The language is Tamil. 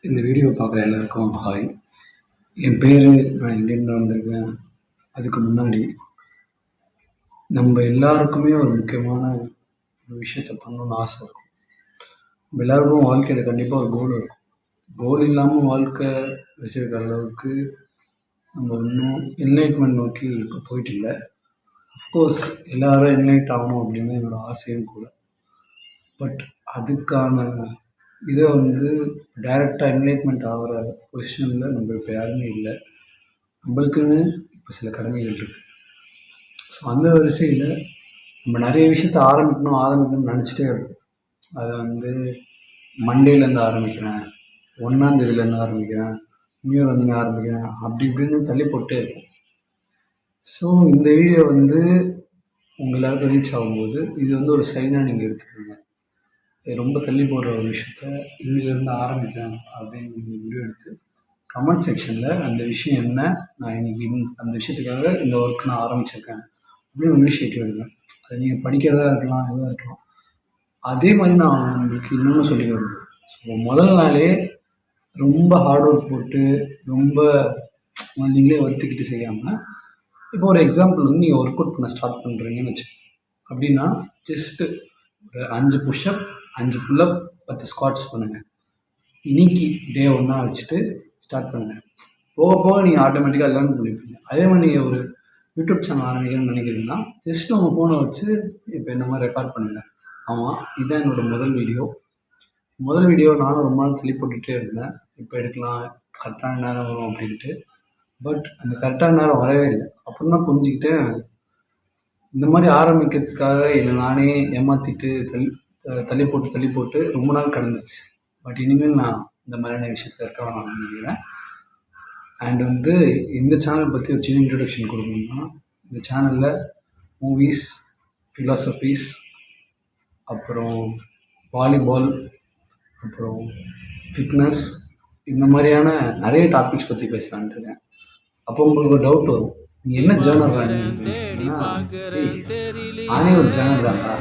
இந்த வீடியோ பார்க்குற எல்லாருக்கும் ஹாய். என் பேர், நான் எங்கேருந்து வந்திருக்கேன், அதுக்கு முன்னாடி நம்ம எல்லாருக்குமே ஒரு முக்கியமான ஒரு விஷயத்த பண்ணணும்னு ஆசை இருக்கும். நம்ம எல்லாருக்கும் வாழ்க்கையில் கண்டிப்பாக ஒரு கோல் இருக்கும். கோல் இல்லாமல் வாழ்க்கை வச்சிருக்கிற அளவுக்கு நம்ம இன்னும் என்லைட்மெண்ட் நோக்கி இப்போ போயிட்டு இல்லை. அஃப்கோர்ஸ் எல்லாரும் என்லைட் ஆகணும் அப்படின்னு என்னோட ஆசையும் கூட. பட் அதுக்கான இதை டைரெக்டாக என்லைட்மெண்ட் ஆகிற பொசிஷனில் நம்ம இப்போ யாருமே இல்லை. நம்மளுக்குன்னு இப்போ சில கடமைகள் இருக்குது. ஸோ அந்த வரிசையில் நம்ம நிறைய விஷயத்த ஆரம்பிக்கணும்னு நினச்சிட்டே இருப்போம். அதை மண்டேலேருந்து ஆரம்பிக்கிறேன், 1ஆம் தேதியிலேருந்து ஆரம்பிக்கிறேன், நியூ இயர் ஆரம்பிக்கிறேன், அப்படி இப்படின்னு தள்ளி போட்டே இருப்போம். ஸோ இந்த வீடியோ உங்கள் எல்லாருக்கும் ரீச் ஆகும்போது இது ஒரு சைனாக நீங்கள் எடுத்துக்கோங்க. ரொம்ப தள்ளி போடுற ஒரு விஷயத்த இன்னிலேருந்து ஆரம்பிக்கிறேன் அப்படின்னு நீங்கள் வீடியோ எடுத்து கமெண்ட் செக்ஷனில் அந்த விஷயம் என்ன, நான் இன்றைக்கி அந்த விஷயத்துக்காக இந்த ஒர்க் நான் ஆரம்பிச்சிருக்கேன் அப்படின்னு ஒரு இனிஷியேட்டிவ் எடுங்க. அதை நீங்கள் படிக்கிறதா இருக்கலாம், எதாக இருக்கலாம். அதே மாதிரி நான் உங்களுக்கு இன்னொன்று சொல்லி வருவேன். ஸோ முதல் நாளே ரொம்ப ஹார்ட் ஒர்க் போட்டு ரொம்ப நீங்களே வருத்திக்கிட்டு செய்யாமல், இப்போ ஒரு எக்ஸாம்பிள் நீங்கள் ஒர்க் அவுட் பண்ண ஸ்டார்ட் பண்ணுறீங்கன்னு வச்சுக்கோங்க. அப்படின்னா ஜஸ்ட்டு ஒரு 5 புஷ்அப், 5 புல்லப், 10 ஸ்குவாட்ஸ் பண்ணுங்கள். இன்னைக்கு டே 1 வச்சுட்டு ஸ்டார்ட் பண்ணுங்கள். போக போக நீங்கள் ஆட்டோமேட்டிக்காக லேர்ன் பண்ணிப்பீங்க. அதே மாதிரி நீங்கள் ஒரு யூடியூப் சேனல் ஆரம்பிக்கணும்னு நினைக்கிறீங்கன்னா ஜஸ்ட் உங்கள் ஃபோனை வச்சு இப்போ இந்த மாதிரி ரெக்கார்ட் பண்ணுங்கள். ஆமாம், இதுதான் என்னோடய முதல் வீடியோ. நானும் ரொம்ப நாள் தள்ளி போட்டுகிட்டே இருந்தேன். இப்போ எடுக்கலாம், கரெக்டான நேரம் வரும் அப்படின்ட்டு. பட் அந்த கரெக்டான நேரம் வரவே இல்லை. அப்புறம் தான் புரிஞ்சுக்கிட்டேன், இந்த மாதிரி ஆரம்பிக்கிறதுக்காக என்னை நானே ஏமாற்றிட்டு தள்ளி போட்டு ரொம்ப நாள் கடந்துருச்சு. பட் இனிமேல் நான் இந்த மாதிரியான விஷயத்தில் இருக்கலாம் நான் நினைக்கிறேன். அண்ட் இந்த சேனல் பற்றி ஒரு சின்ன இன்ட்ரடக்ஷன் கொடுக்கணும்னா, இந்த சேனலில் மூவிஸ், ஃபிலாசபிஸ், அப்புறம் வாலிபால், அப்புறம் ஃபிட்னஸ், இந்த மாதிரியான நிறைய டாபிக்ஸ் பற்றி பேசலான்ட்டு இருக்கேன். அப்போ உங்களுக்கு ஒரு டவுட் வரும், நீங்கள் என்ன ஜேர்னல் நானே ஒரு ஜேர்னல் தான்டா,